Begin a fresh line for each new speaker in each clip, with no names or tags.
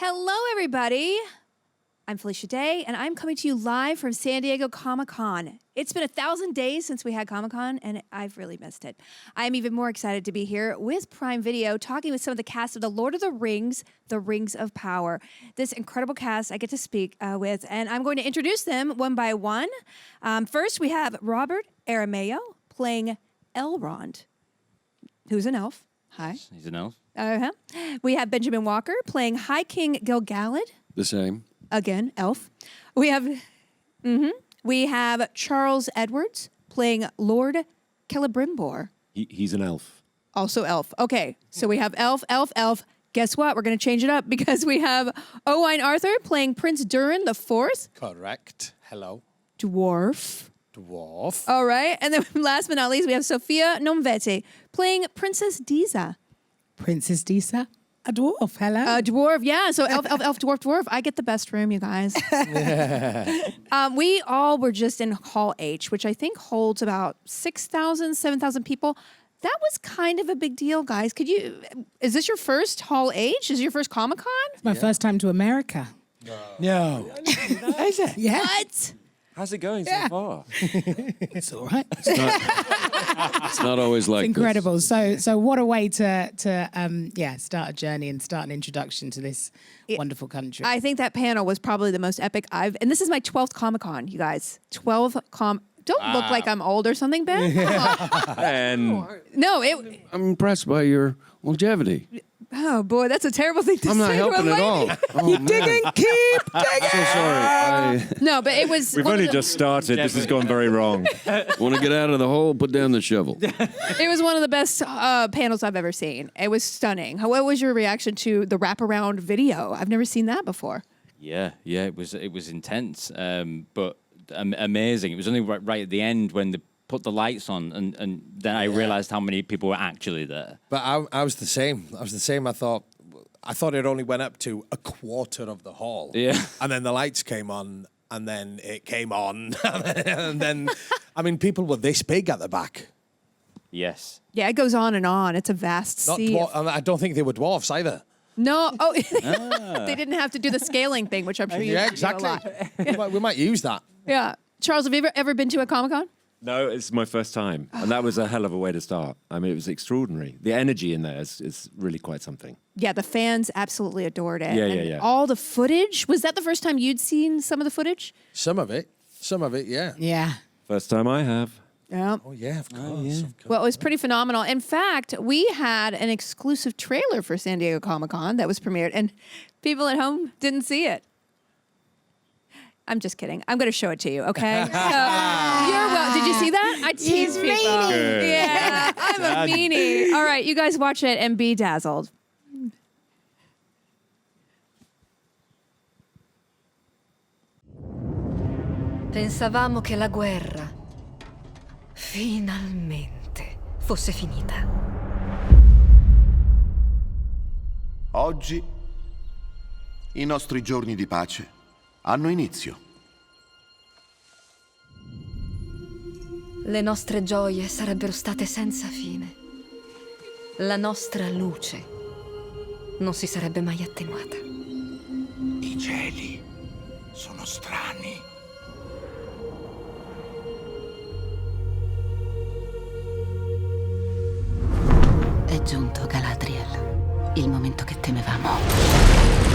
Hello, everybody. I'm Felicia Day, and I'm coming to you live from San Diego Comic-Con. It's been 1,000 days since we had Comic-Con, and I've really missed it. I'm even more excited to be here with Prime Video, talking with some of the cast of The Lord of the Rings of Power. This incredible cast I get to speak with, and I'm going to introduce them one by one. First, we have Robert Aramayo playing Elrond, who's an elf. Hi.
He's an elf.
We have Benjamin Walker playing High King Gil-galad.
The same.
Again, elf. We have Charles Edwards playing Lord Celebrimbor.
He's an elf.
Also elf. Okay, so we have elf. Guess what? We're going to change it up because we have Owain Arthur playing Prince Durin the Fourth.
Correct. Hello.
Dwarf.
Dwarf.
All right, and then last but not least, we have Sophia Nomvete playing Princess Disa.
Princess Disa, a dwarf. Hello.
A dwarf, yeah. So elf, dwarf. I get the best room, you guys. We all were just in Hall H, which I think holds about 6,000, 7,000 people. That was kind of a big deal, guys. Is this your first Hall H? Is it your first Comic-Con?
It's my first time to America.
No.
Is it? Yeah.
What?
How's it going so far?
It's all right.
It's not always like
It's incredible. So what a way to start a journey and start an introduction to this wonderful country.
I think that panel was probably the most epic and this is my 12th Comic-Con, you guys. Don't look like I'm old or something, Ben.
And
No,
I'm impressed by your longevity.
oh boy, that's a terrible thing to
I'm not
say to a
helping at
lady.
all. Oh,
Keep digging, keep digging.
So sorry.
No, but it was.
We've only just started. This has gone very wrong.
Want to get out of the hole? Put down the shovel.
It was one of the best panels I've ever seen. It was stunning. What was your reaction to the wraparound video? I've never seen that before.
Yeah, it was intense, but amazing. It was only right at the end when they put the lights on, and then I realized how many people were actually there.
But I was the same. I thought it only went up to a quarter of the hall.
Yeah.
And then the lights came on, and then it came on. And then, I mean, people were this big at the back.
Yes.
Yeah, it goes on and on. It's a vast
Not
sea.
and I don't think they were dwarfs either.
No, they didn't have to do the scaling thing, which I'm sure you
Yeah,
do a lot.
exactly. We might use that.
Yeah. Charles, have you ever been to a Comic-Con?
No, it's my first time. And that was a hell of a way to start. I mean, it was extraordinary. The energy in there is really quite something.
Yeah, the fans absolutely adored it.
Yeah,
And
yeah.
all the footage. Was that the first time you'd seen some of the footage?
Some of it, yeah.
Yeah.
First time I have.
Yeah.
Oh, yeah, of course. Of course.
Well, it was pretty phenomenal. In fact, we had an exclusive trailer for San Diego Comic-Con that was premiered, and people at home didn't see it. I'm just kidding. I'm going to show it to you, okay? So, you're well. Did you see that? I tease people.
Good.
Yeah, I'm a meanie. All right, you guys watch it and be dazzled.
Pensavamo che la guerra finalmente fosse finita.
Oggi i nostri giorni di pace hanno inizio.
Le nostre gioie sarebbero state senza fine. La nostra luce non si sarebbe mai attenuata.
I cieli sono strani.
È giunto, Galadriel, il momento che temevamo.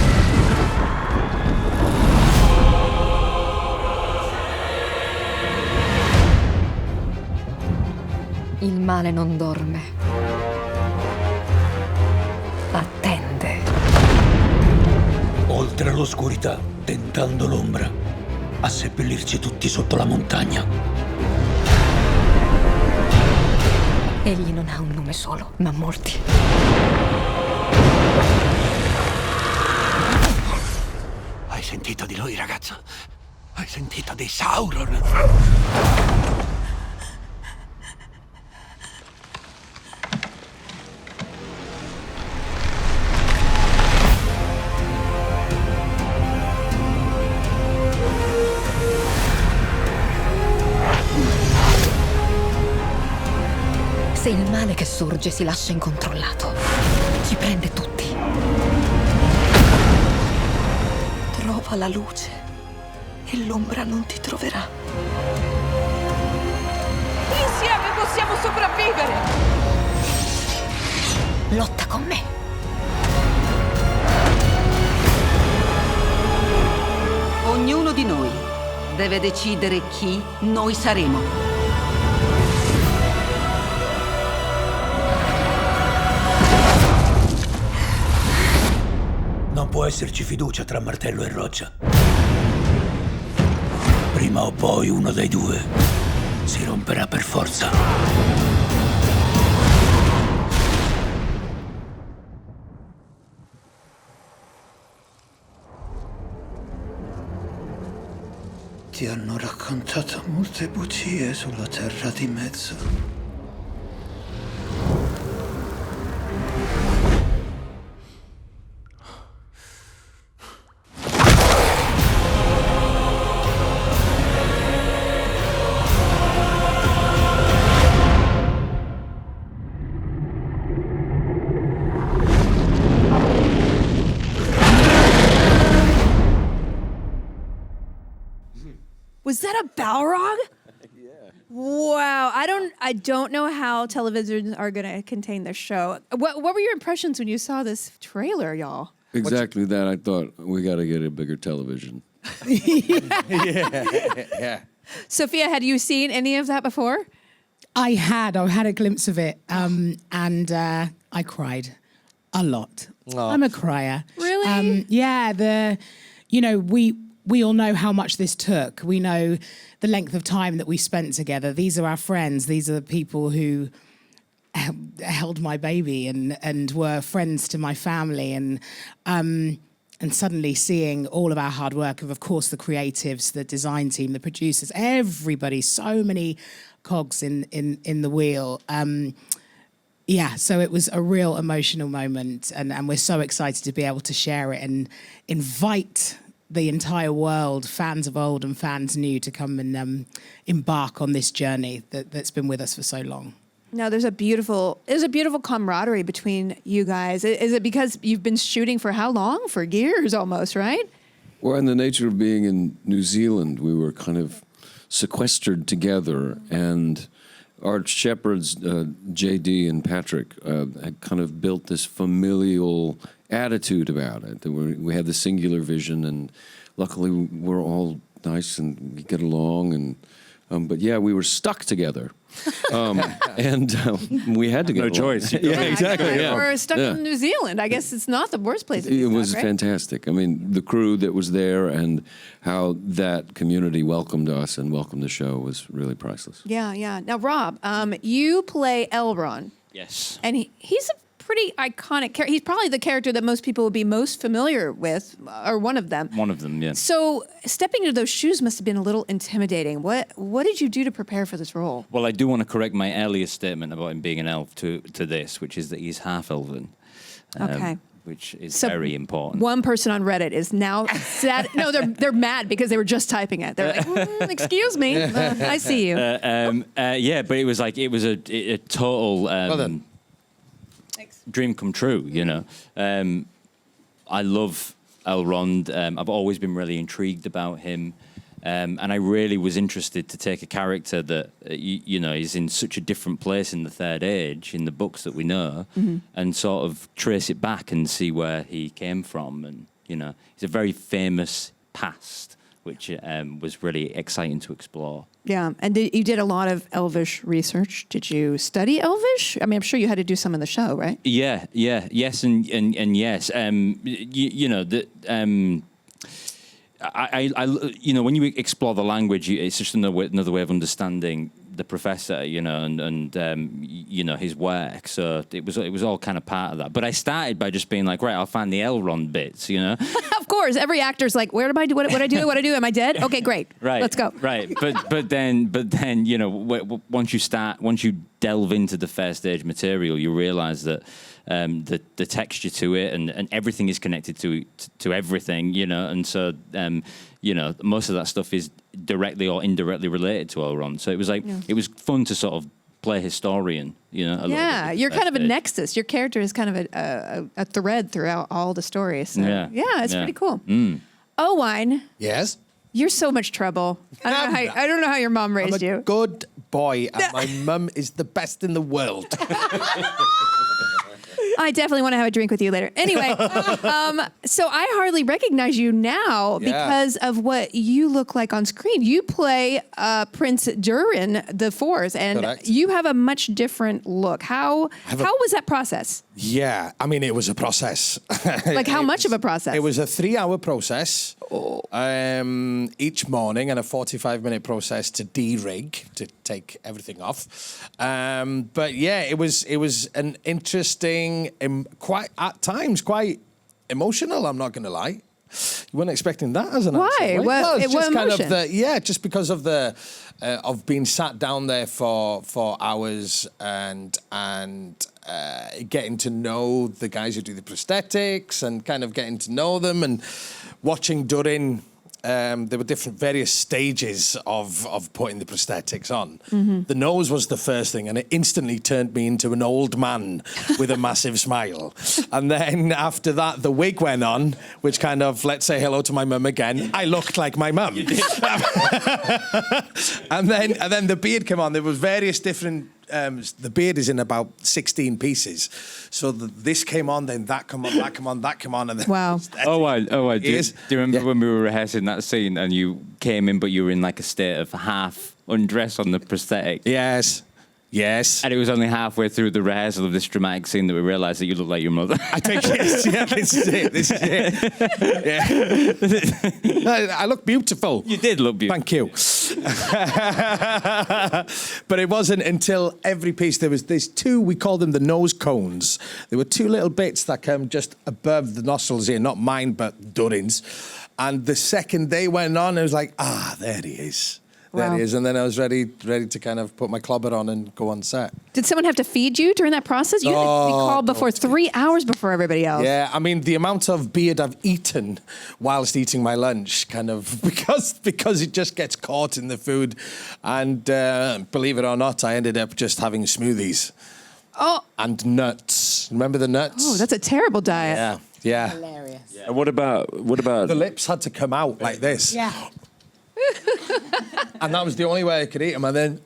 Il male non dorme. Attende.
Oltre all'oscurità, tentando l'ombra, a seppellirci tutti sotto la montagna.
Egli non ha un nome solo, ma molti.
Hai sentito di lui, ragazzo? Hai sentito di Sauron?
Se il male che sorge si lascia incontrollato, ci prende tutti. trova la luce e l'ombra non ti troverà.
Insieme possiamo sopravvivere!
Lotta con me.
Ognuno di noi deve decidere chi noi saremo.
Non può esserci fiducia tra martello e roccia. Prima o poi uno dei due si romperà per forza.
Ti hanno raccontato molte bugie sulla Terra di Mezzo.
Was that a Balrog? Yeah. Wow. I don't know how televisions are gonna contain this show. What were your impressions when you saw this trailer, y'all?
Exactly that. I thought we got to get a bigger television.
Yeah.
Sophia, had you seen any of that before?
I had a glimpse of it, and I cried a lot.
Oh.
I'm a crier.
Really?
Yeah. We all know how much this took. We know the length of time that we spent together. These are our friends. These are the people who held my baby and were friends to my family. And suddenly seeing all of our hard work of course, the creatives, the design team, the producers, everybody, so many cogs in the wheel. So it was a real emotional moment. And we're so excited to be able to share it and invite the entire world, fans of old and fans new, to come and embark on this journey that's been with us for so long.
Now, there's a beautiful camaraderie between you guys. Is it because you've been shooting for how long? For years almost, right?
Well, in the nature of being in New Zealand, we were kind of sequestered together, and our shepherds, JD and Patrick, had kind of built this familial attitude about it. We had the singular vision, and luckily we're all nice and we get along. And but yeah, we were stuck together, and we had to get
No
along.
choice.
Yeah, exactly. Yeah.
We're stuck in New Zealand. I guess it's not the worst place to be
It
stuck,
was
right?
fantastic. I mean, the crew that was there and how that community welcomed us and welcomed the show was really priceless.
Yeah, yeah. Now, Rob, you play Elrond,
Yes.
and he's a pretty iconic character. He's probably the character that most people would be most familiar with, or one of them.
One of them, yeah.
So stepping into those shoes must have been a little intimidating. What did you do to prepare for this role?
Well, I do want to correct my earlier statement about him being an elf to this, which is that he's half elven.
Okay.
Which is
So
very important.
One person on Reddit is now sad. No, they're mad because they were just typing it. They're like, "Excuse me, I see you."
Yeah, but it was a total dream come true. You know, I love Elrond. I've always been really intrigued about him. And I really was interested to take a character that, is in such a different place in the Third Age, in the books that we know, and sort of trace it back and see where he came from. And, he's a very famous past, which was really exciting to explore.
Yeah, and you did a lot of Elvish research. Did you study Elvish? I mean, I'm sure you had to do some in the show, right?
Yes, and yes. When you explore the language, it's just another way of understanding the professor, and his work. So it was all kind of part of that. But I started by just being like, right, I'll find the Elrond bits,
Of course, every actor's like, where do I do? What I do? What I do? Am I dead? Okay, great.
Right.
Let's go.
Right. But then, once you delve into the first stage material, you realize that the texture to it and everything is connected to everything, and so most of that stuff is directly or indirectly related to Elrond. So it was it was fun to sort of play historian,
Yeah, you're kind of a nexus. Your character is kind of a thread throughout all the stories. So, yeah, it's pretty cool. Owen,
Yes?
you're so much trouble. I don't know how your mom
I'm
raised
a
you.
good boy, and my mum is the best in the world.
I definitely want to have a drink with you later. Anyway, so I hardly recognize you now because of what you look like on screen. You play Prince Durin the Fourth, and
Correct.
you have a much different look. How was that process?
Yeah, I mean, it was a process.
Like how much of a process?
It was a 3-hour process each morning and a 45-minute process to de-rig, to take everything off. But yeah, it was an interesting, at times quite emotional, I'm not going to lie. You weren't expecting that as an answer, right?
What emotion?
Just because of the of being sat down there for hours and getting to know the guys who do the prosthetics and kind of getting to know them and watching Durin. There were various stages of putting the prosthetics on.
Mm-hmm.
The nose was the first thing, and it instantly turned me into an old man with a massive smile. And then after that, the wig went on, which kind of, let's say hello to my mum again. I looked like my mum. and then the beard came on. There was various different. The beard is in about 16 pieces. So this came on, then that came on, that came on, that came on. And then
wow.
Do you remember when we were rehearsing that scene and you came in, but you were in like a state of half undress on the prosthetic?
Yes. Yes.
And it was only halfway through the rehearsal of this dramatic scene that we realised that you look like your mother.
I think, yes, yeah, this is it. Yeah. I look beautiful.
You did look beautiful.
Thank you. But it wasn't until every piece, there's two, we call them the nose cones. There were two little bits that come just above the nostrils here, not mine, but Durin's. And the second they went on, it was like, there he is. There he is. And then I was ready to kind of put my clobber on and go on set.
Did someone have to feed you during that process? You had to be called before 3 hours before everybody else.
Yeah, I mean, the amount of beard I've eaten whilst eating my lunch, kind of, because it just gets caught in the food. And believe it or not, I ended up just having smoothies.
Oh.
And nuts. Remember the nuts?
Oh, that's a terrible diet.
Yeah.
Hilarious.
Yeah. And what about
the lips had to come out like this.
Yeah.
And that was the only way I could eat them. And then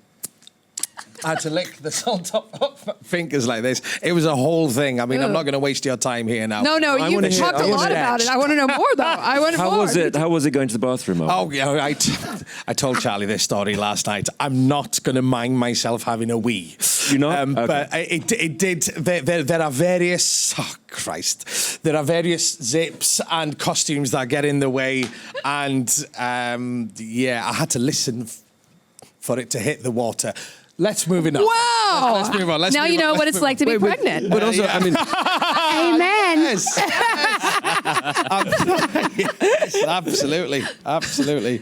I had to lick the salt off my fingers like this. It was a whole thing. I mean, I'm not going to waste your time here now.
No, you talked a lot about it. I want to know more, though. I want more.
How was it going to the bathroom?
Oh, yeah, I told Charlie this story last night. I'm not going to mind myself having a wee.
You're not? Okay.
But it did. There are various. Oh, Christ. There are various zips and costumes that get in the way. And, I had to listen for it to hit the water. Let's move it on.
Wow!
Let's move on.
Now you know what it's like to be pregnant.
But also, I mean...
Amen.
Yes, absolutely.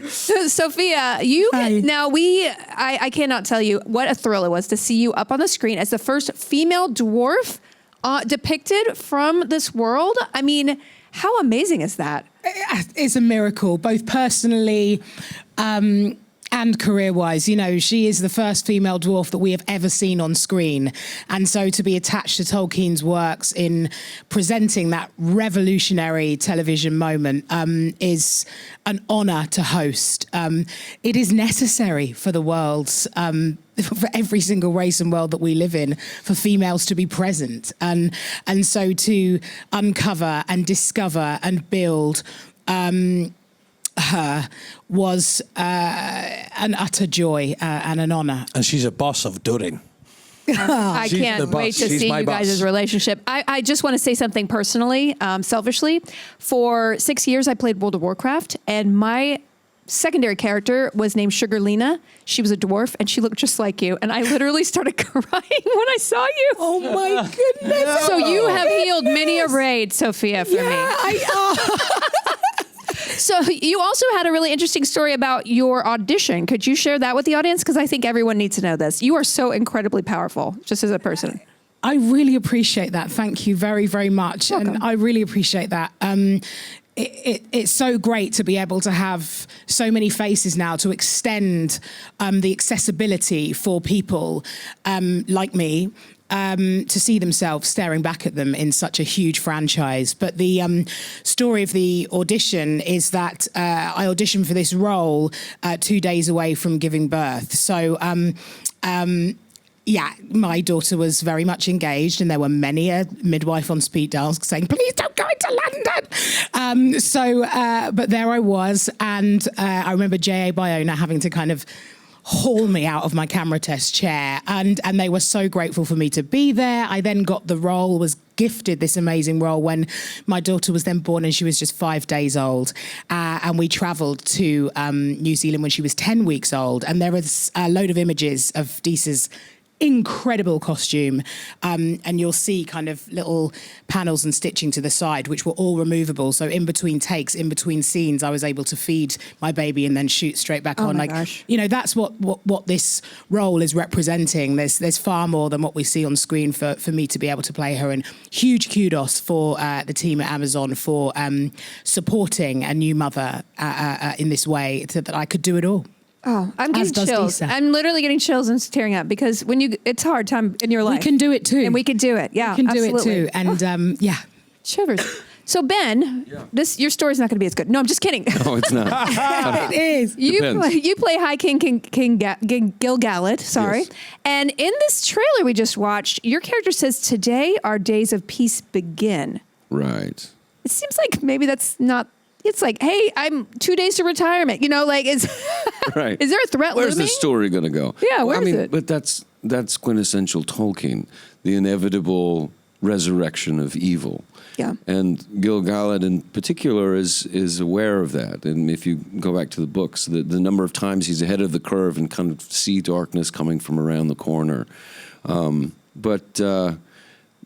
So, Sophia, I cannot tell you what a thrill it was to see you up on the screen as the first female dwarf depicted from this world. I mean, how amazing is that?
It's a miracle, both personally and career-wise. You know, she is the first female dwarf that we have ever seen on screen. And so to be attached to Tolkien's works in presenting that revolutionary television moment is an honour to host. It is necessary for the world's, for every single race and world that we live in, for females to be present. And so to uncover and discover and build her was an utter joy and an honour.
And she's a boss of Durin.
I can't wait to see you guys' relationship. I just want to say something personally, selfishly. For 6 years, I played World of Warcraft, and my secondary character was named Sugarlina. She was a dwarf, and she looked just like you. And I literally started crying when I saw you.
Oh, my goodness.
No. So you have healed many a raid, Sophia, for me. So you also had a really interesting story about your audition. Could you share that with the audience? Because I think everyone needs to know this. You are so incredibly powerful, just as a person.
I really appreciate that. Thank you very, very much.
Welcome.
And I really appreciate that. It's so great to be able to have so many faces now to extend the accessibility for people like me. to see themselves staring back at them in such a huge franchise. But the story of the audition is that I auditioned for this role 2 days away from giving birth. So yeah, my daughter was very much engaged, and there were many a midwife on speed dial saying, "Please don't go into London." But there I was, and I remember J.A. Bayona having to kind of haul me out of my camera test chair, and they were so grateful for me to be there. I then got the role, was gifted this amazing role when my daughter was then born, and she was just 5 days old, and we travelled to New Zealand when she was 10 weeks old, and there was a load of images of Deesa's incredible costume, and you'll see kind of little panels and stitching to the side, which were all removable. So in between takes, in between scenes, I was able to feed my baby and then shoot straight back on.
My gosh.
You know, that's what this role is representing. There's far more than what we see on screen for me to be able to play her. And huge kudos for the team at Amazon for supporting a new mother in this way, so that I could do it all.
Oh, I'm getting chills.
Deesa.
I'm literally getting chills and tearing up because it's a hard time in your life.
We can do it too.
And we can do it. Yeah,
we can do
absolutely.
it too. And yeah.
Shivers. So Ben, your story's not going to be as good. No, I'm just kidding.
No, it's not.
It is.
You play High King Gil-galad, sorry.
Yes.
And in this trailer we just watched, your character says, "Today our days of peace begin."
Right.
It seems like maybe that's not. It's like, hey, I'm 2 days to retirement. You know, like, is
Right.
is there a threat
Where's
looming?
the story going to go?
Yeah, where is it?
But that's quintessential Tolkien, the inevitable resurrection of evil.
Yeah.
And Gil-galad in particular is aware of that. And if you go back to the books, the number of times he's ahead of the curve and kind of see darkness coming from around the corner.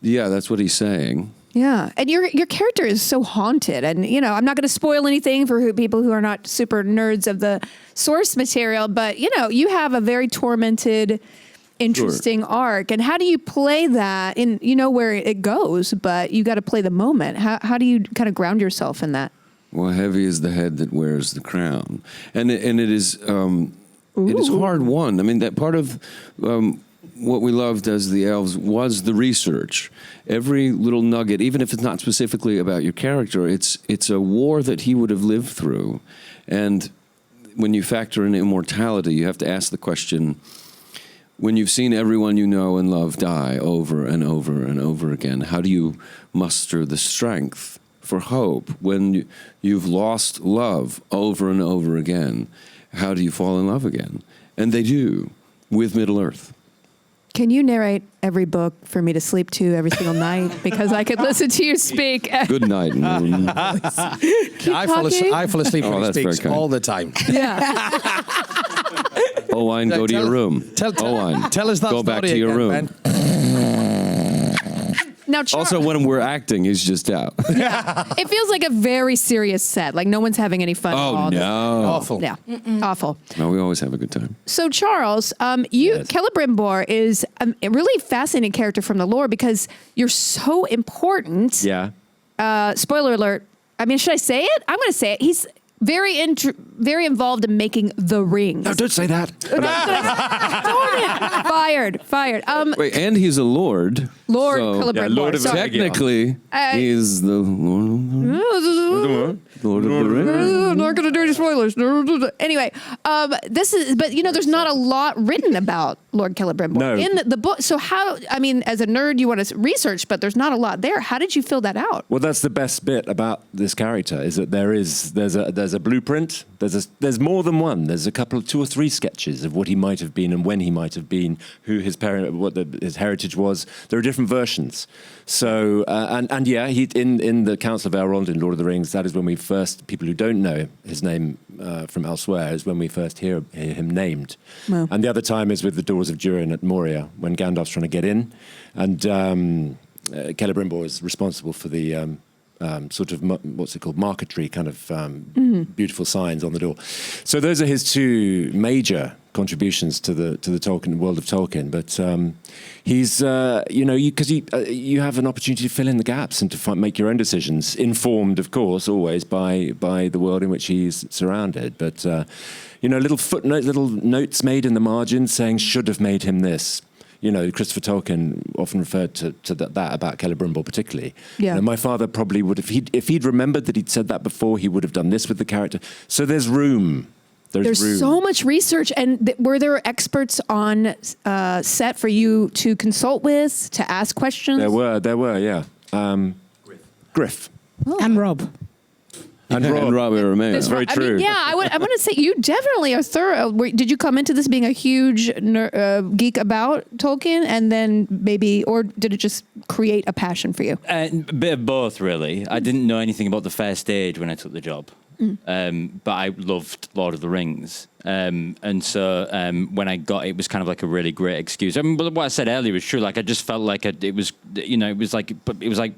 Yeah, that's what he's saying.
Yeah, and your character is so haunted, and you know I'm not going to spoil anything for people who are not super nerds of the source material, but you know you have a very tormented, interesting arc, and how do you play that? And you know where it goes, but you got to play the moment. How do you kind of ground yourself in that?
Well, heavy is the head that wears the crown, and it is hard won. I mean, that part of what we loved as the elves was the research. Every little nugget, even if it's not specifically about your character, it's a war that he would have lived through. And when you factor in immortality, you have to ask the question, when you've seen everyone you know and love die over and over and over again, how do you muster the strength for hope? When you've lost love over and over again, how do you fall in love again? And they do, with Middle-earth.
Can you narrate every book for me to sleep to every single night? Because I could listen to you speak.
Good night.
I fall asleep when he speaks all the time.
Yeah.
Owain, go to your room. Owain,
tell us that
go back to your room.
Ben.
Now,
also, when we're acting, he's just out.
it feels like a very serious set. Like no one's having any fun.
Oh, no.
Awful.
Yeah, awful.
No, we always have a good time.
So, Charles, Celebrimbor is a really fascinating character from the lore because you're so important.
Yeah.
Spoiler alert. I mean, should I say it? I'm going to say it. He's very involved in making the rings.
No, don't say that.
Fired.
Wait, and he's a lord.
Lord
so
Celebrimbor.
Yeah, Lord of
Sorry.
technically, he's the Lord of the Rings.
I'm not going to do any spoilers. Anyway, but you know, there's not a lot written about Lord Celebrimbor
No.
in the book. So how? I mean, as a nerd, you want to research, but there's not a lot there. How did you fill that out?
Well, that's the best bit about this character is that there's a blueprint. There's more than one. There's a couple of 2 or 3 sketches of what he might have been and when he might have been, who his parent, what his heritage was. There are different versions. So and yeah, he in the Council of Elrond in Lord of the Rings. That is when we first, people who don't know his name from elsewhere, is when we first hear him named.
Wow.
And the other time is with the Doors of Durin at Moria when Gandalf's trying to get in, and Celebrimbor is responsible for the sort of what's it called, marquetry, kind of beautiful signs on the door. So those are his 2 major contributions to the Tolkien world of Tolkien. But he's because you have an opportunity to fill in the gaps and to make your own decisions, informed, of course, always by the world in which he's surrounded. But little footnotes, little notes made in the margins saying should have made him this. You know, Christopher Tolkien often referred to that about Celebrimbor particularly.
Yeah.
You know, my father probably would have, if he'd remembered that he'd said that before, he would have done this with the character. So there's room.
There's
room.
so much research. And were there experts on set for you to consult with, to ask questions?
There were, yeah. Griff.
And Rob.
And Rob Aramea.
That's very true.
I mean, yeah, I want to say you definitely are thorough. Did you come into this being a huge geek about Tolkien, and then maybe, or did it just create a passion for you?
A bit of both, really. I didn't know anything about the fair stage when I took the job, but I loved Lord of the Rings, and so when I got it was kind of like a really great excuse. I mean, what I said earlier was true. Like I just felt like it was like.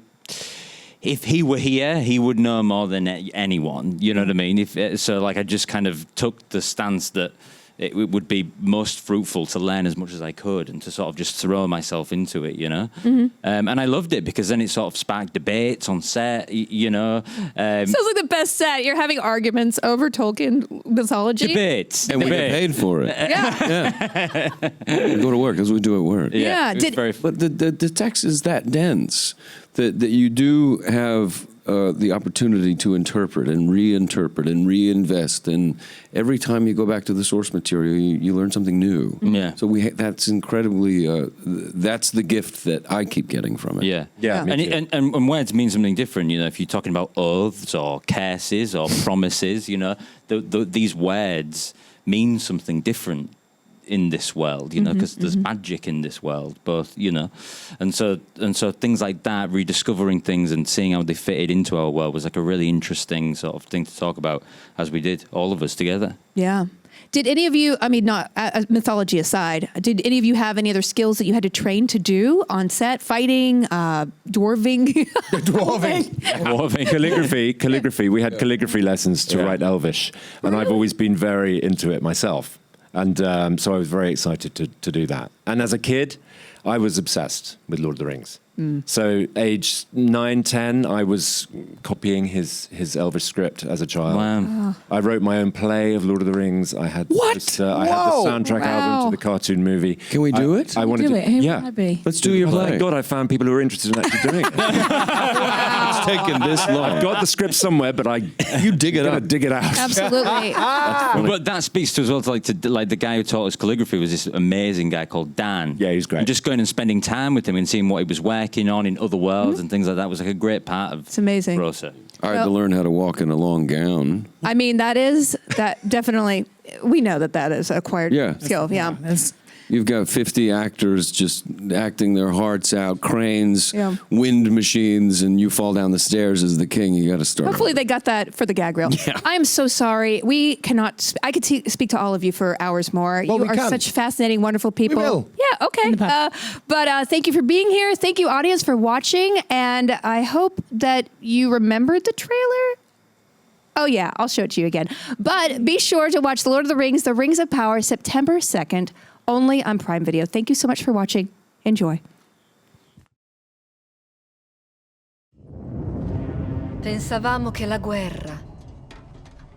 If he were here, he would know more than anyone. You know what I mean? So, like, I just kind of took the stance that it would be most fruitful to learn as much as I could and to sort of just throw myself into it, you know? And I loved it because then it sort of sparked debates on set, you know?
Sounds like the best set. You're having arguments over Tolkien mythology.
Debates.
And we get paid for it.
Yeah.
We go to work as we do at work.
Yeah.
But the text is that dense that you do have the opportunity to interpret and reinterpret and reinvest, and every time you go back to the source material, you learn something new.
Yeah.
So that's incredibly. That's the gift that I keep getting from it.
Yeah.
Yeah.
And words mean something different. You know, if you're talking about oaths or curses or promises, you know, these words mean something different in this world, you know, because there's magic in this world, both, you know, and so things like that, rediscovering things and seeing how they fitted into our world was like a really interesting sort of thing to talk about, as we did, all of us together.
Yeah. Did any of you, I mean, not mythology aside, did any of you have any other skills that you had to train to do on set? Fighting, dwarving?
Calligraphy. We had calligraphy lessons to write Elvish, and I've always been very into it myself. And so I was very excited to do that. And as a kid, I was obsessed with Lord of the Rings. So age 9, 10, I was copying his Elvish script as a child.
Wow.
I wrote my own play of Lord of the Rings. I had I had the soundtrack album to the cartoon movie.
Can we do it?
I wanted
Do
to.
it. Who
Yeah.
would I be?
Let's do your
Oh
play.
my God, I found people who are interested in actually doing it.
It's taken this long.
I've got the script somewhere, but
You dig it up.
dig it out.
Absolutely.
But that speaks to as well to the guy who taught us calligraphy was this amazing guy called Dan.
Yeah, he's great.
And just going and spending time with him and seeing what he was working on in other worlds and things like that was like a great part of
It's amazing.
the process.
I had to learn how to walk in a long gown.
I mean, that definitely, we know that is acquired skill. Yeah.
You've got 50 actors just acting their hearts out, cranes,
Yeah.
wind machines, and you fall down the stairs as the king. You got to start.
Hopefully they got that for the gag reel.
Yeah.
I am so sorry. We cannot, I could speak to all of you for hours more.
Well,
you
we
are
can.
such fascinating, wonderful people.
We will.
Yeah, okay. But thank you for being here. Thank you, audience, for watching. And I hope that you remembered the trailer. Oh, yeah, I'll show it to you again. But be sure to watch The Lord of the Rings, The Rings of Power, September 2nd, only on Prime Video. Thank you so much for watching. Enjoy.
Pensavamo che la guerra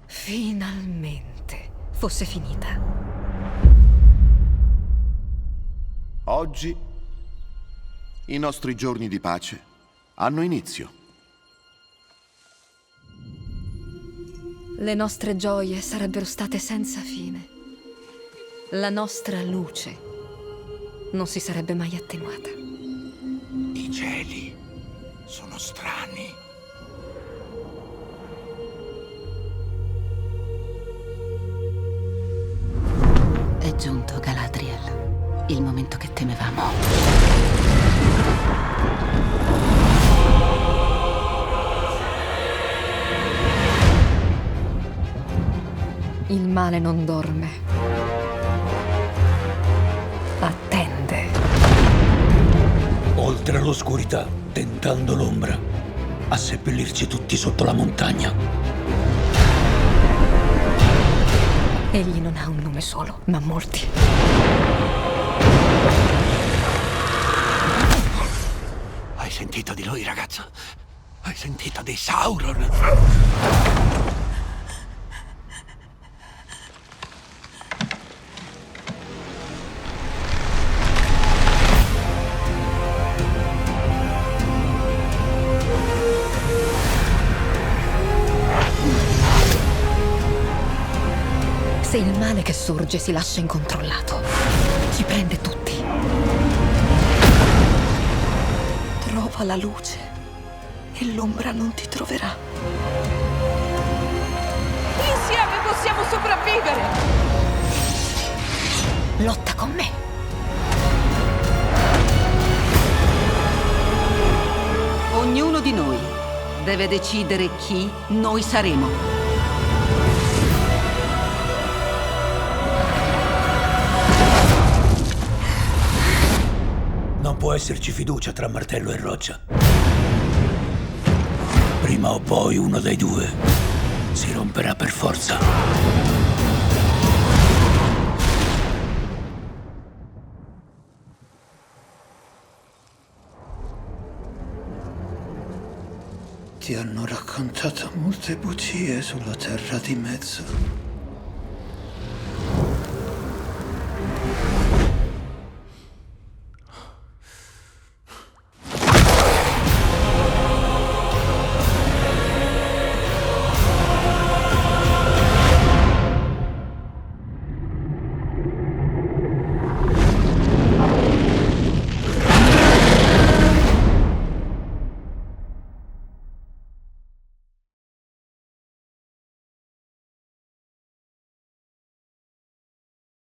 finalmente fosse finita.
Oggi i nostri giorni di pace hanno inizio.
Le nostre gioie sarebbero state senza fine. La nostra luce non si sarebbe mai attenuata.
I cieli sono strani.
È giunto, Galadriel. Il momento che temevamo.
Il male non dorme. Attende.
Oltre all'oscurità, tentando l'ombra, a seppellirci tutti sotto la montagna.
Egli non ha un nome solo, ma molti.
Hai sentito di lui, ragazzo? Hai sentito di Sauron?
sole che sorge si lascia incontrollato. Ci prende tutti. Trova la luce e l'ombra non ti troverà.
Insieme possiamo sopravvivere!
Lotta con me.
Ognuno di noi deve decidere chi noi saremo.
Non può esserci fiducia tra martello e roccia. Prima o poi uno dei due si romperà per forza.
Ti hanno raccontato molte bugie sulla terra di mezzo.